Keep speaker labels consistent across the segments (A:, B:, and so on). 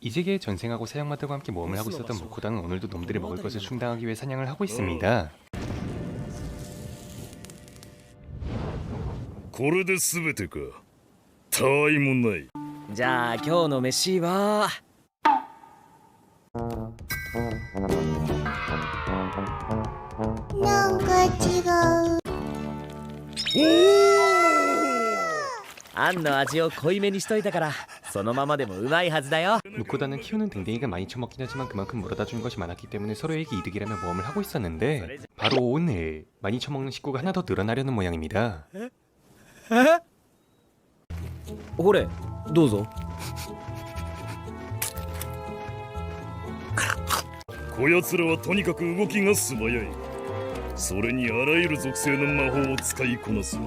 A: 이 세계의 전생하고 사냥마들과 함께 모험을 하고 있었던 모코다는 오늘도 놈들이 먹을 것을 충당하기 위해 사냥을 하고 있습니다.
B: これで全てか。たわいもない。
C: じゃあ今日の飯は
D: なんか違う。
C: あんの味を濃いめにしといたからそのままでもうまいはずだよ。
A: 무코다는 키우는 댕댕이가 많이 처먹긴 하지만 그만큼 물어다 주는 것이 많았기 때문에 서로에게 이득이라며 모험을 하고 있었는데 바로 오늘 많이 처먹는 식구가 하나 더 늘어나려는 모양입니다.
C: ほれどうぞ。
B: こやつらはとにかく動きが素早い。それにあらゆる属性の魔法を使いこなす。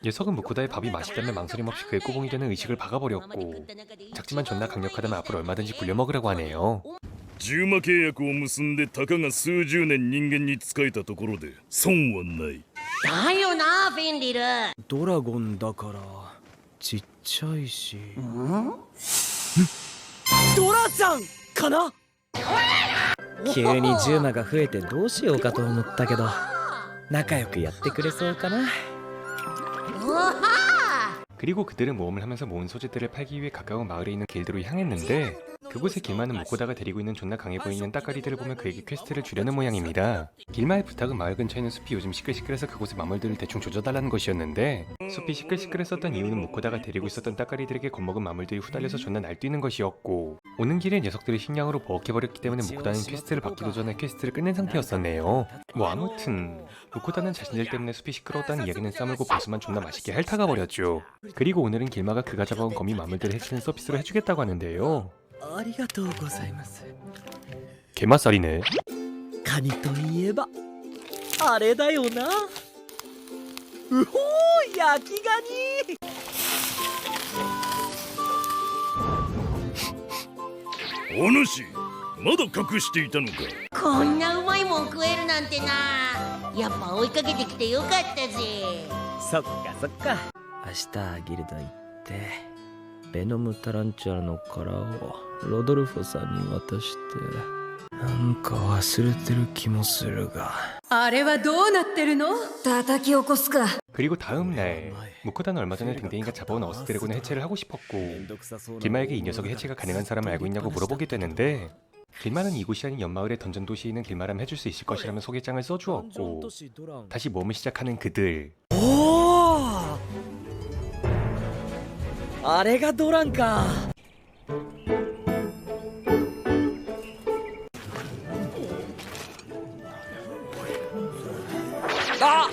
A: 녀석은 무코다의 밥이 맛있다며 망설임 없이 그의 꼬봉이 되는 의식을 박아버렸고 작지만 존나 강력하다면 앞으로 얼마든지 굴려먹으라고 하네요.
B: 10魔契約を結んでたかが数十年人間に仕えたところで損はない。
D: だよな、フェンリル。
C: ドラゴンだからちっちゃいし。ドラちゃんかな。急にジューマが増えてどうしようかと思ったけど仲良くやってくれそうかな。
A: 그리고 그들은 모험을 하면서 모은 소재들을 팔기 위해 가까운 마을에 있는 길드로 향했는데 그곳에 길마는 무코다가 데리고 있는 존나 강해 보이는 따까리들을 보며 그에게 퀘스트를 주려는 모양입니다. 길마의 부탁은 마을 근처에 있는 숲이 요즘 시끌시끌해서 그곳의 마물들을 대충 조져달라는 것이었는데 숲이 시끌시끌했었던 이유는 무코다가 데리고 있었던 따까리들에게 겁먹은 마물들이 후달려서 존나 날뛰는 것이었고 오는 길에 녀석들이 식량으로 버벅해버렸기 때문에 무코다는 퀘스트를 받기도 전에 퀘스트를 끝낸 상태였었네요. 뭐 아무튼 무코다는 자신들 때문에 숲이 시끄러웠다는 이야기는 싸물고 보스만 존나 맛있게 핥아가 버렸죠. 그리고 오늘은 길마가 그가 잡아온 거미 마물들을 해치는 서비스로 해주겠다고 하는데요.
C: ありがとうございます。
A: 개맛살이네.
C: カニといえばあれだよな。うほー、焼きガニ。
B: お主まだ隠していたのか。
D: こんなうまいもん食えるなんてな。やっぱ追いかけてきてよかったぜ。
C: そっかそっか。明日ギルド行ってベノムタランチュラの殻をロドルフォさんに渡してなんか忘れてる気もするが。
E: あれはどうなってるの？叩き起こすか。
A: 그리고 다음날 무코다는 얼마 전에 댕댕이가 잡아온 어스드래곤을 해체를 하고 싶었고 길마에게 이 녀석의 해체가 가능한 사람을 알고 있냐고 물어보게 되는데 길마는 이곳이 아닌 옆마을의 던전 도시에 있는 길마라면 해줄 수 있을 것이라며 소개장을 써주었고 다시 모험을 시작하는 그들.
C: あれがドランか。あ、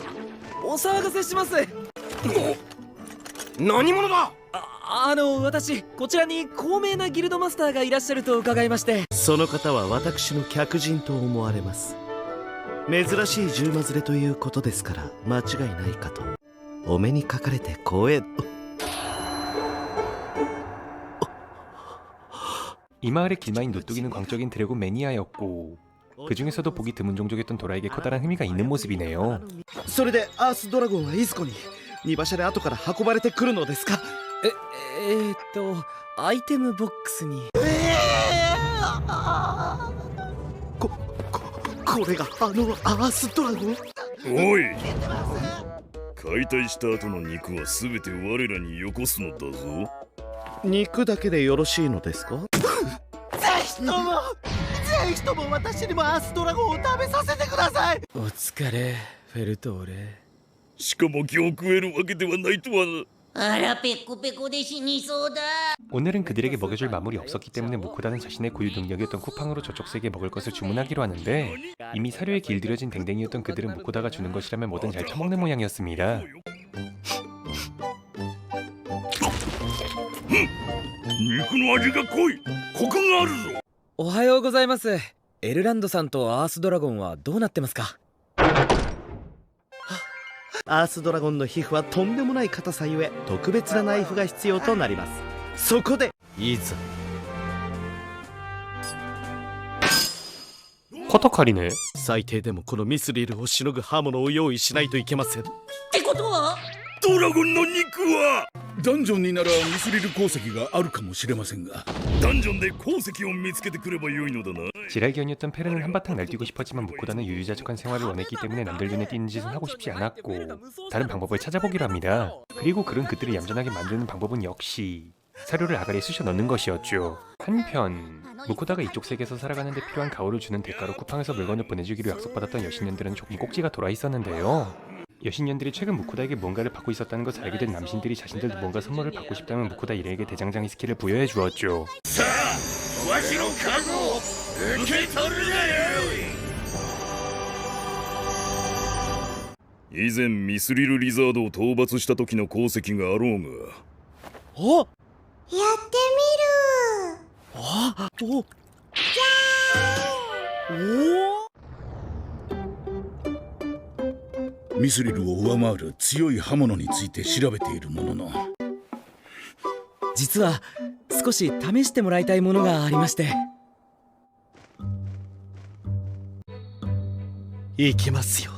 C: お騒がせします。
B: 何者だ。
C: 私こちらに高名なギルドマスターがいらっしゃると伺いまして。
F: その方は私の客人と思われます。珍しい十馬連れということですから間違いないかと。お目にかかれて光栄。
A: 이 마을의 길마인 노뚜기는 광적인 드래곤 매니아였고 그 중에서도 보기 드문 종족이었던 도라에게 커다란 흥미가 있는 모습이네요.
F: それでアースドラゴンはいずこに荷馬車で後から運ばれてくるのですか。
C: アイテムボックスに。
F: これがあのアースドラゴン。
B: おい、解体した後の肉は全て我らによこすのだぞ。
F: 肉だけでよろしいのですか。
G: ぜひとも私にもアースドラゴンを食べさせてください。
C: お疲れフェルトーレ。
B: しかも今日食えるわけではないとはな。
D: あら、ペコペコで死にそうだ。
A: 오늘은 그들에게 먹여줄 마물이 없었기 때문에 무코다는 자신의 고유 능력이었던 쿠팡으로 저쪽 세계에 먹을 것을 주문하기로 하는데 이미 사료에 길들여진 댕댕이였던 그들은 무코다가 주는 것이라면 뭐든 잘 처먹는 모양이었습니다.
B: 肉の味が濃い。コクがあるぞ。
C: おはようございます。エルランドさんとアースドラゴンはどうなってますか。
F: アースドラゴンの皮膚はとんでもない硬さゆえ特別なナイフが必要となります。そこでいざ。
A: 커터칼이네.
F: 最低でもこのミスリルをしのぐ刃物を用意しないといけません。
D: ってことは
B: ドラゴンの肉は
H: ダンジョンにならミスリル鉱石があるかもしれませんが、
B: ダンジョンで鉱石を見つけてくればよいのだな。
A: 지랄견이었던 페르는 한바탕 날뛰고 싶었지만 무코다는 유유자적한 생활을 원했기 때문에 남들 눈에 띄는 짓은 하고 싶지 않았고 다른 방법을 찾아보기로 합니다. 그리고 그런 그들을 얌전하게 만드는 방법은 역시 사료를 아가리에 쑤셔 넣는 것이었죠. 한편 무코다가 이쪽 세계에서 살아가는 데 필요한 가오를 주는 대가로 쿠팡에서 물건을 보내주기로 약속받았던 여신년들은 조금 꼭지가 돌아 있었는데요. 여신년들이 최근 무코다에게 뭔가를 받고 있었다는 것을 알게 된 남신들이 자신들도 뭔가 선물을 받고 싶다면 무코다 일행에게 대장장이 스킬을 부여해 주었죠.
B: 以前ミスリルリザードを討伐した時の鉱石があろうが、
F: お
D: やってみる。
F: お
H: ミスリルを上回る強い刃物について調べているものの、
C: 実は少し試してもらいたいものがありまして。
F: 行きますよ。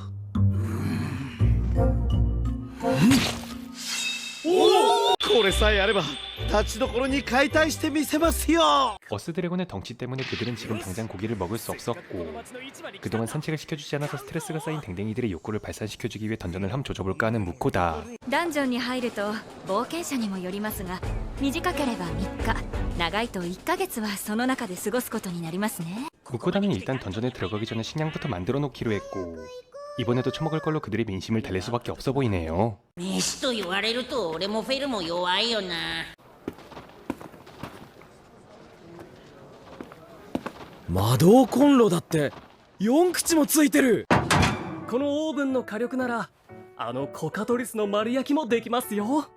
F: これさえあれば立ちどころに解体してみせますよ。
A: 어스드래곤의 덩치 때문에 그들은 지금 당장 고기를 먹을 수 없었고 그동안 산책을 시켜주지 않아서 스트레스가 쌓인 댕댕이들의 욕구를 발산시켜주기 위해 던전을 함 조져볼까 하는 무코다.
E: ダンジョンに入ると冒険者にもよりますが、短ければ3日、長いと1ヶ月はその中で過ごすことになりますね。
A: 무코다는 일단 던전에 들어가기 전에 식량부터 만들어 놓기로 했고 이번에도 처먹을 걸로 그들의 민심을 달랠 수밖에 없어 보이네요.
D: 飯と言われると俺もフェルも弱いよな。
C: 魔導コンロだって4口もついてる。このオーブンの火力ならあのコカトリスの丸焼きもできますよ。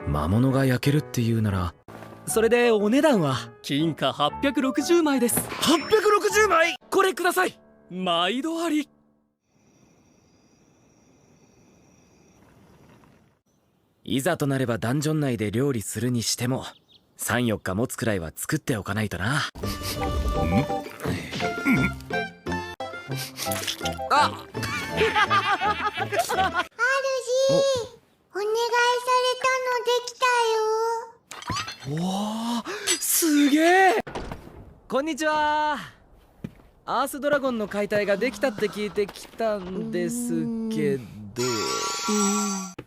C: 魔物が焼けるっていうなら、それでお値段は金貨860枚です。860枚。これください。毎度あり。いざとなればダンジョン内で料理するにしても3、4日持つくらいは作っておかないとな。あ
D: お願いされたのできたよ。
C: おー、すげえ。こんにちは。アースドラゴンの解体ができたって聞いてきたんですけど、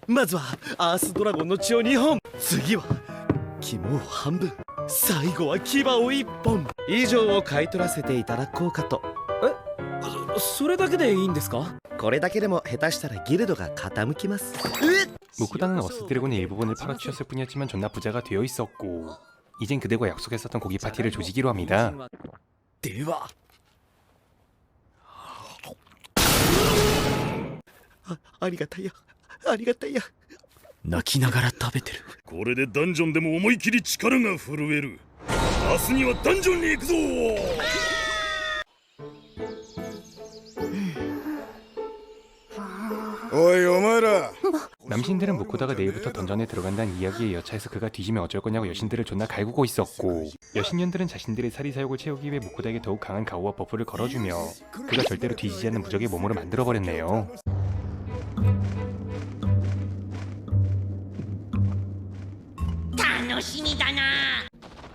F: まずはアースドラゴンの血を2本、次は肝を半分、最後は牙を1本以上を買い取らせていただこうかと。
C: それだけでいいんですか？
F: これだけでも下手したらギルドが傾きます。
A: 무코다는 어스드래곤의 일부분을 팔아치웠을 뿐이었지만 존나 부자가 되어 있었고 이젠 그들과 약속했었던 고기 파티를 조지기로 합니다.
C: では
F: ありがたいや、ありがたいや。
C: 泣きながら食べてる。
B: これでダンジョンでも思い切り力が震える。明日にはダンジョンに行くぞ。
H: おいお前ら。
A: 남신들은 무코다가 내일부터 던전에 들어간다는 이야기에 여차해서 그가 뒤지면 어쩔 거냐고 여신들을 존나 갈구고 있었고 여신년들은 자신들의 사리사욕을 채우기 위해 무코다에게 더욱 강한 가오와 버프를 걸어주며 그가 절대로 뒤지지 않는 무적의 몸으로 만들어버렸네요.
D: 楽しみだな。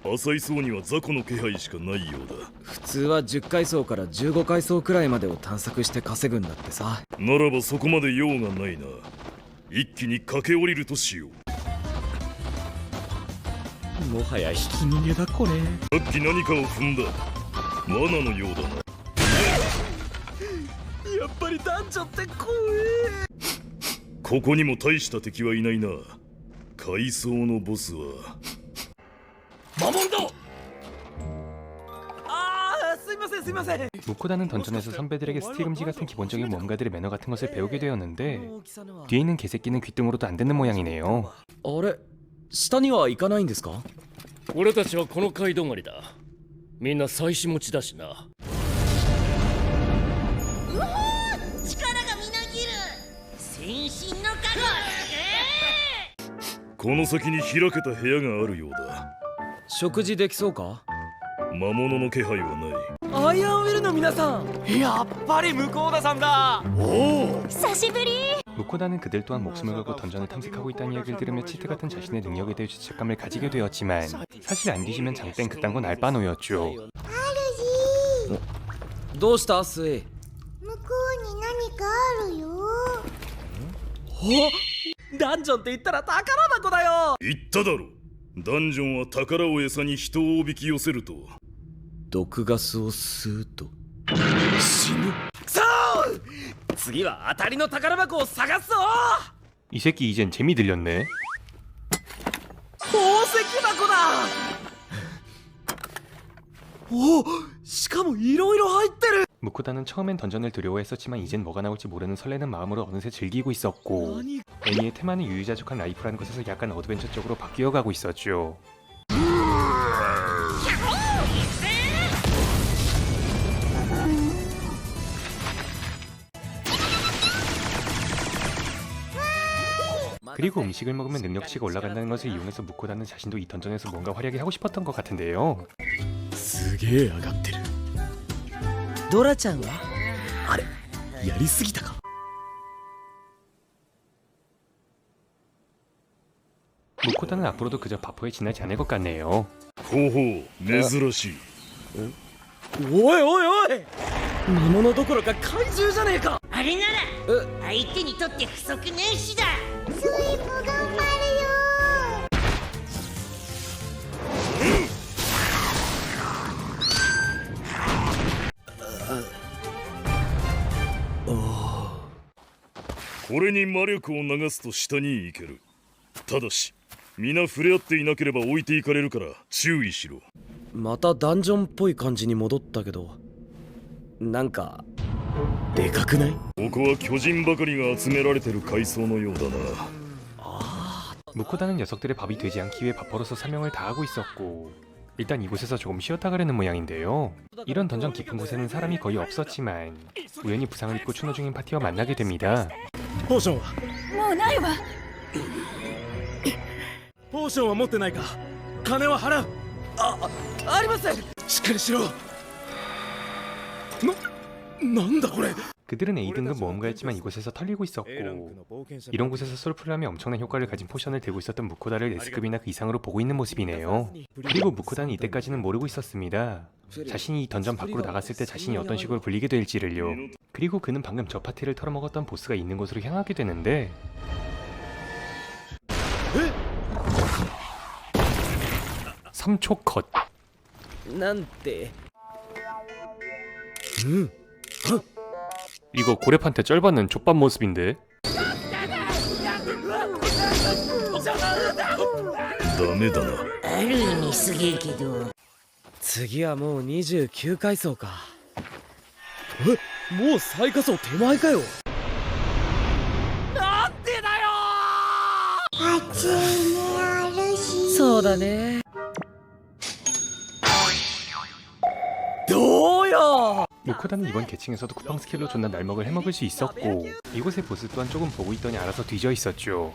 B: 浅い層には雑魚の気配しかないようだ。
C: 普通は10階層から15階層くらいまでを探索して稼ぐんだってさ。
B: ならばそこまで用がないな。一気に駆け下りるとしよう。
C: もはやひき逃げだこれ。
B: さっき何かを踏んだ罠のようだな。
C: やっぱりダンジョンって怖え。
B: ここにも大した敵はいないな。階層のボスは魔物だ。
A: 무코다는 던전에서 선배들에게 스틸 금지 같은 기본적인 뭔가들의 매너 같은 것을 배우게 되었는데 뒤에 있는 개새끼는 귀등으로도 안 듣는 모양이네요.
C: あれ、下には行かないんですか？
I: 俺たちはこの街止まりだ。みんな妻子持ちだしな。
D: うおー、力がみなぎる。先進の加護。
B: この先に開けた部屋があるようだ。
C: 食事できそうか？
B: 魔物の気配はない。
C: アイアンウィルの皆さん、やっぱり向田さんだ。
E: 久しぶり。
A: 무코다는 그들 또한 목숨을 걸고 던전을 탐색하고 있다는 이야기를 들으며 치트 같은 자신의 능력에 대해 죄책감을 가지게 되었지만 사실 안 뒤지면 장땡 그딴 건 알바노였죠.
C: どうしたアスイ。
D: 向こうに何かあるよ。
F: ダンジョンって言ったら宝箱だよ。
B: 言っただろ。ダンジョンは宝を餌に人をおびき寄せると
C: 毒ガスを吸うと
F: 死ぬ。そう次は当たりの宝箱を探すぞ。
A: 이 새끼 이젠 재미 들렸네.
F: 宝石箱だ。お、しかもいろいろ入ってる。
A: 무코다는 처음엔 던전을 두려워했었지만 이젠 뭐가 나올지 모르는 설레는 마음으로 어느새 즐기고 있었고 애니의 테마는 유유자적한 라이프라는 것에서 약간 어드벤처 쪽으로 바뀌어가고 있었죠. 그리고 음식을 먹으면 능력치가 올라간다는 것을 이용해서 무코다는 자신도 이 던전에서 뭔가 화려하게 하고 싶었던 것 같은데요.
F: すげえ上がってる。ドラちゃんはあれやりすぎたか。
A: 무코다는 앞으로도 그저 바포에 지나지 않을 것 같네요.
B: ほほう珍しい。
F: おいおいおい、魔物どころか怪獣じゃねえか。
D: あれなら相手にとって不足なしだ。スイも頑張るよ。
B: これに魔力を流すと下に行ける。ただし皆触れ合っていなければ置いていかれるから注意しろ。
C: またダンジョンっぽい感じに戻ったけど、なんか
F: でかくない？
B: ここは巨人ばかりが集められてる階層のようだな。
A: 무코다는 녀석들의 밥이 되지 않기 위해 바포로서 사명을 다하고 있었고 일단 이곳에서 조금 쉬었다 가려는 모양인데요. 이런 던전 깊은 곳에는 사람이 거의 없었지만 우연히 부상을 입고 추노 중인 파티와 만나게 됩니다.
F: ポーションは
E: もうないわ。
F: ポーションは持ってないか。金は払う。ありません。しっかりしろ。なんだこれ。
A: 그들은 A등급 모험가였지만 이곳에서 털리고 있었고 이런 곳에서 솔플을 하며 엄청난 효과를 가진 포션을 들고 있었던 무코다를 S급이나 그 이상으로 보고 있는 모습이네요. 그리고 무코다는 이때까지는 모르고 있었습니다. 자신이 이 던전 밖으로 나갔을 때 자신이 어떤 식으로 불리게 될지를요. 그리고 그는 방금 저 파티를 털어먹었던 보스가 있는 곳으로 향하게 되는데 3초 컷.
C: なんて。
A: 이거 고래판테 쩔받는 족밥 모습인데.
B: ダメだな。
D: ある意味すげえけど。
C: 次はもう29階層か。もう最下層手前かよ。
F: なんでだよ。
D: 暑いねあるし。
C: そうだね。
F: どうよ。
A: 무코다는 이번 계층에서도 쿠팡 스킬로 존나 날먹을 해먹을 수 있었고 이곳의 보스 또한 조금 보고 있더니 알아서 뒤져 있었죠.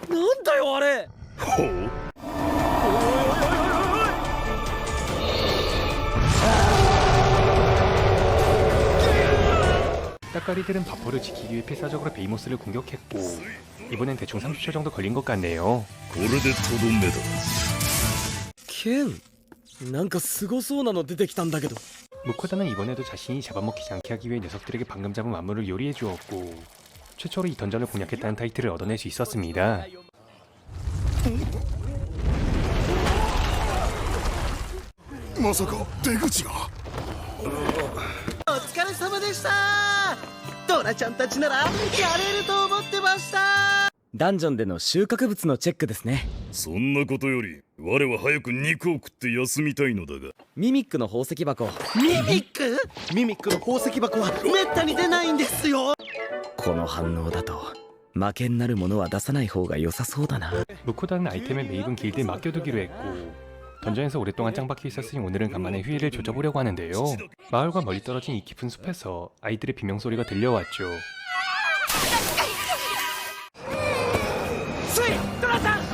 F: なんだよあれ。
B: ほう。
A: 따까리들은 바포를 지키기 위해 필사적으로 베이모스를 공격했고 이번엔 대충 30초 정도 걸린 것 같네요.
B: これでとどめだ。
C: 剣なんかすごそうなの出てきたんだけど。
A: 무코다는 이번에도 자신이 잡아먹히지 않게 하기 위해 녀석들에게 방금 잡은 만물을 요리해 주었고 최초로 이 던전을 공략했다는 타이틀을 얻어낼 수 있었습니다.
B: まさか出口が。
G: お疲れ様でした。ドラちゃんたちならやれると思ってました。
C: ダンジョンでの収穫物のチェックですね。
B: そんなことより我は早く肉を食って休みたいのだが。
C: ミミックの宝石箱。
G: ミミック？ミミックの宝石箱はめったに出ないんですよ。
C: この反応だと負けになるものは出さない方が良さそうだな。
A: 무코다는 아이템의 매입은 길드에 맡겨두기로 했고 던전에서 오랫동안 짱박혀 있었으니 오늘은 간만에 휴일을 조져보려고 하는데요. 마을과 멀리 떨어진 이 깊은 숲에서 아이들의 비명소리가 들려왔죠.
F: スイ、ドラさん。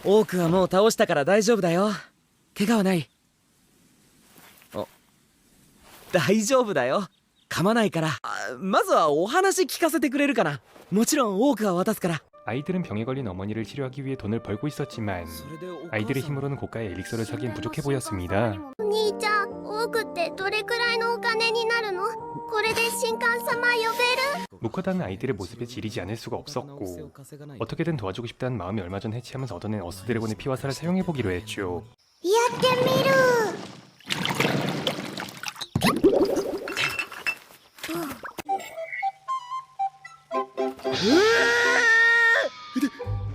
C: 多くはもう倒したから大丈夫だよ。怪我はない。大丈夫だよ。噛まないから。まずはお話聞かせてくれるかな。もちろん多くは渡すから。
A: 아이들은 병에 걸린 어머니를 치료하기 위해 돈을 벌고 있었지만 아이들의 힘으로는 고가의 엘릭서를 사기엔 부족해 보였습니다.
J: お兄ちゃん、多くってどれくらいのお金になるの？これで神官様呼べる？
A: 무코다는 아이들의 모습에 지리지 않을 수가 없었고 어떻게든 도와주고 싶다는 마음이 얼마 전 해치하면서 얻어낸 어스 드래곤의 피와 살을 사용해보기로 했죠.
J: やってみる。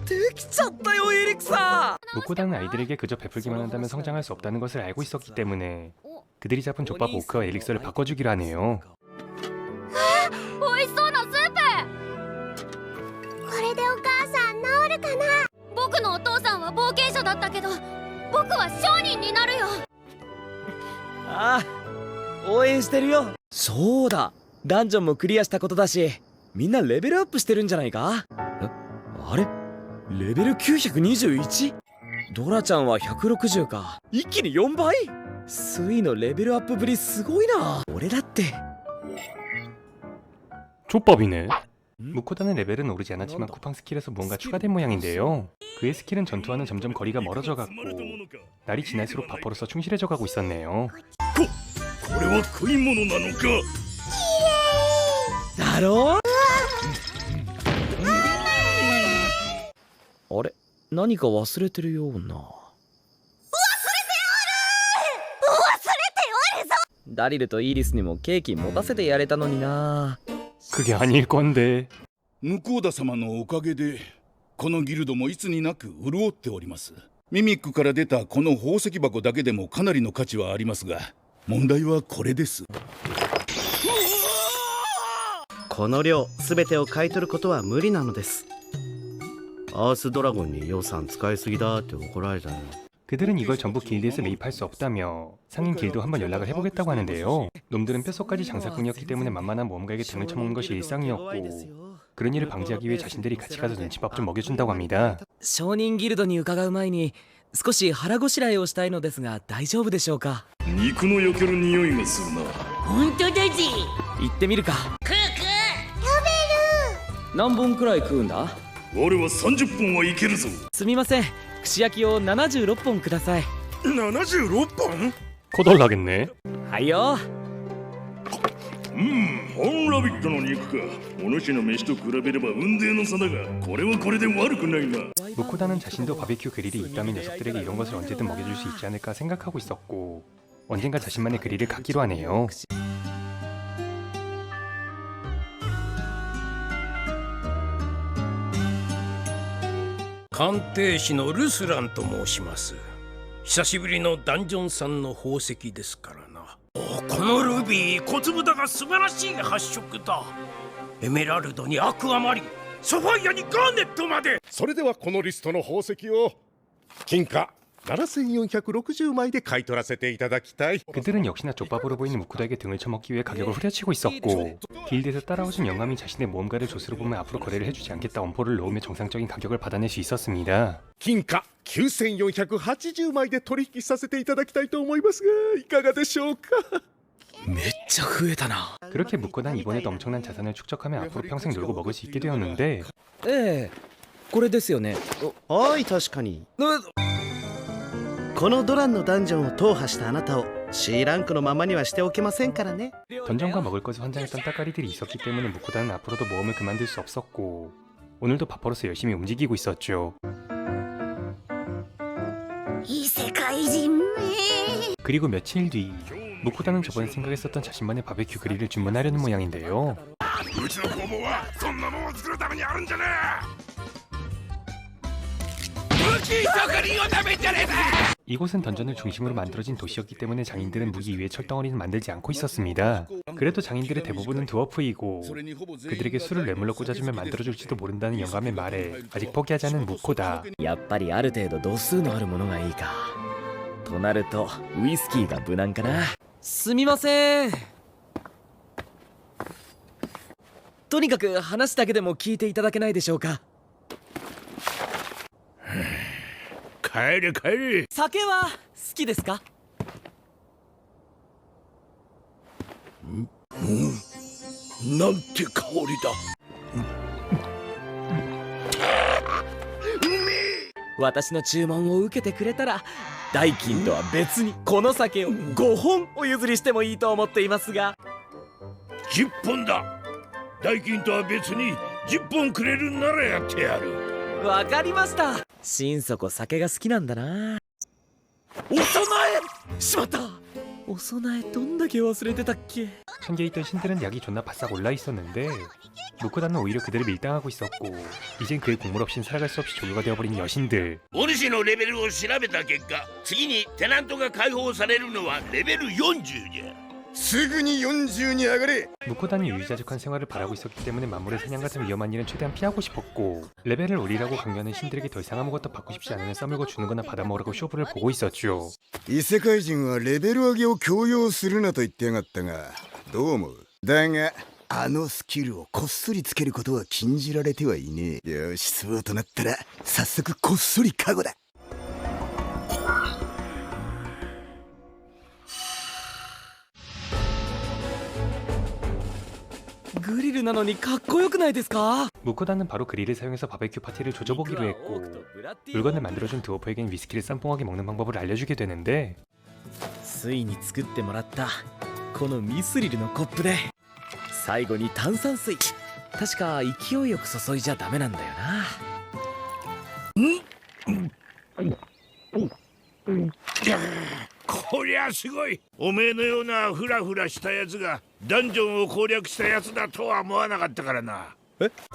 C: できちゃったよエリクサ
A: 무코다는 아이들에게 그저 베풀기만 한다면 성장할 수 없다는 것을 알고 있었기 때문에 그들이 잡은 족밥 오크와 엘릭서를 바꿔주기로 하네요.
E: 美味しそうなスープ。
J: これでお母さん治るかな？
E: 僕のお父さんは冒険者だったけど、僕は商人になるよ。
C: ああ、応援してるよ。そうだ、ダンジョンもクリアしたことだし、みんなレベルアップしてるんじゃないか？あれレベル 921？ ドラちゃんは160か。一気に4倍？スイのレベルアップぶりすごいな。俺だって
A: 족밥이네. 무코다는 레벨은 오르지 않았지만 쿠팡 스킬에서 뭔가 추가된 모양인데요. 그의 스킬은 전투와는 점점 거리가 멀어져 갔고 날이 지날수록 바퍼로서 충실해져 가고 있었네요.
B: これは食い物なのか。
C: だろう？あれ何か忘れてるような。ダリルとイーリスにもケーキ持たせてやれたのにな。
A: 그게 아닐 건데.
H: 向田様のおかげでこのギルドもいつになく潤っております。ミミックから出たこの宝石箱だけでもかなりの価値はありますが、問題はこれです。
G: この量全てを買い取ることは無理なのです。アースドラゴンに予算使いすぎだって怒られたの。
A: 그들은 이걸 전부 길드에서 매입할 수 없다며 상인 길도 한번 연락을 해보겠다고 하는데요. 놈들은 뼛속까지 장사꾼이었기 때문에 만만한 모험가에게 등을 쳐먹는 것이 일상이었고 그런 일을 방지하기 위해 자신들이 같이 가서 눈치밥 좀 먹여준다고 합니다.
C: 商人ギルドに伺う前に少し腹ごしらえをしたいのですが大丈夫でしょうか？
B: 肉の焼ける匂いがするな。
D: 本当だぜ。
C: 行ってみるか。
D: クーク
C: 何本くらい食うんだ？
B: 我は30本はいけるぞ。
C: すみません、串焼きを76本ください。
B: 76本？
A: 거덜나겠네.
C: はいよ。
B: 本ラビットの肉か。お主の飯と比べれば雲泥の差だが、これはこれで悪くないな。
A: 무코다는 자신도 바베큐 그릴이 있다면 녀석들에게 이런 것을 언제든 먹여줄 수 있지 않을까 생각하고 있었고 언젠가 자신만의 그릴을 갖기로 하네요.
I: 鑑定士のルスランと申します。久しぶりのダンジョンさんの宝石ですからな。このルビー、小粒だが素晴らしい発色だ。エメラルドにアクアマリン、サファイアにガーネットまで。
K: それではこのリストの宝石を金貨7460枚で買い取らせていただきたい。
A: 그들은 역시나 족밥으로 보이는 무코다에게 등을 쳐먹기 위해 가격을 후려치고 있었고 길드에서 따라오신 영감이 자신의 모험가를 조수로 보면 앞으로 거래를 해주지 않겠다 엄포를 놓으며 정상적인 가격을 받아낼 수 있었습니다.
K: 金貨9480枚で取引させていただきたいと思いますがいかがでしょうか。
C: めっちゃ増えたな。
A: 그렇게 무코다는 이번에도 엄청난 자산을 축적하며 앞으로 평생 놀고 먹을 수 있게 되었는데
C: ええ、これですよね。
G: はい、確かに。このドランのダンジョンを踏破したあなたを C ランクのままにはしておけませんからね。
A: 던전과 먹을 것을 환장했던 따까리들이 있었기 때문에 무코다는 앞으로도 모험을 그만둘 수 없었고 오늘도 바퍼로서 열심히 움직이고 있었죠.
J: 異世界人め。
A: 그리고 며칠 뒤 무코다는 저번에 생각했었던 자신만의 바베큐 그릴을 주문하려는 모양인데요.
B: うちの工房はそんなものを作るためにあるんじゃねえ。
A: 이곳은 던전을 중심으로 만들어진 도시였기 때문에 장인들은 무기 위에 철덩어리는 만들지 않고 있었습니다. 그래도 장인들의 대부분은 드워프이고 그들에게 술을 뇌물로 꽂아주면 만들어줄지도 모른다는 영감의 말에 아직 포기하지 않은 무코다.
C: やっぱりある程度度数のあるものがいいか。となるとウイスキーが無難かな。すみません。とにかく話だけでも聞いていただけないでしょうか。
I: 帰れ帰れ。
F: 酒は好きですか？
I: なんて香りだ。
F: 私の注文を受けてくれたら代金とは別にこの酒を5本お譲りしてもいいと思っていますが。
I: 10本だ。代金とは別に10本くれるんならやってやる。
F: わかりました。心底酒が好きなんだな。お供えしまった。お供えどんだけ忘れてたっけ。
A: 천계에 있던 신들은 약이 존나 바싹 올라 있었는데 무코다는 오히려 그들을 밀당하고 있었고 이젠 그의 국물 없인 살아갈 수 없이 조교가 되어버린 여신들.
I: お主のレベルを調べた結果、次にテナントが解放されるのはレベル40じゃ。
H: すぐに40に上がれ。
A: 무코다는 유유자적한 생활을 바라고 있었기 때문에 만물의 사냥 같은 위험한 일은 최대한 피하고 싶었고 레벨을 올리라고 강요하는 신들에게 더 이상 아무것도 받고 싶지 않으면 싸물고 주는 거나 받아먹으라고 쇼부를 보고 있었죠.
H: 異世界人はレベル上げを強要するなと言ってやがったが、どう思う？だがあのスキルをこっそりつけることは禁じられてはいねえ。よし、そうとなったら早速こっそりカゴだ。
F: グリルなのにかっこよくないですか？
A: 무코다는 바로 그릴을 사용해서 바베큐 파티를 조져보기로 했고 물건을 만들어준 드워프에겐 위스키를 쌈뽕하게 먹는 방법을 알려주게 되는데
F: ついに作ってもらったこのミスリルのコップで最後に炭酸水、確か勢いよく注いじゃダメなんだよな。
I: こりゃすごい。おめえのようなフラフラしたやつがダンジョンを攻略したやつだとは思わなかったからな。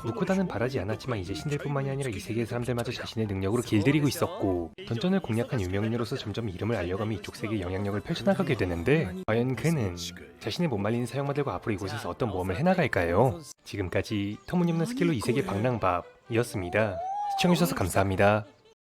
A: 무코다는 바라지 않았지만 이제 신들뿐만이 아니라 이 세계의 사람들마저 자신의 능력으로 길들이고 있었고 던전을 공략한 유명인으로서 점점 이름을 알려가며 이쪽 세계의 영향력을 펼쳐나가게 되는데 과연 그는 자신의 못 말리는 사형마들과 앞으로 이곳에서 어떤 모험을 해나갈까요? 지금까지 터무니없는 스킬로 이 세계 방랑밥이었습니다. 시청해주셔서 감사합니다.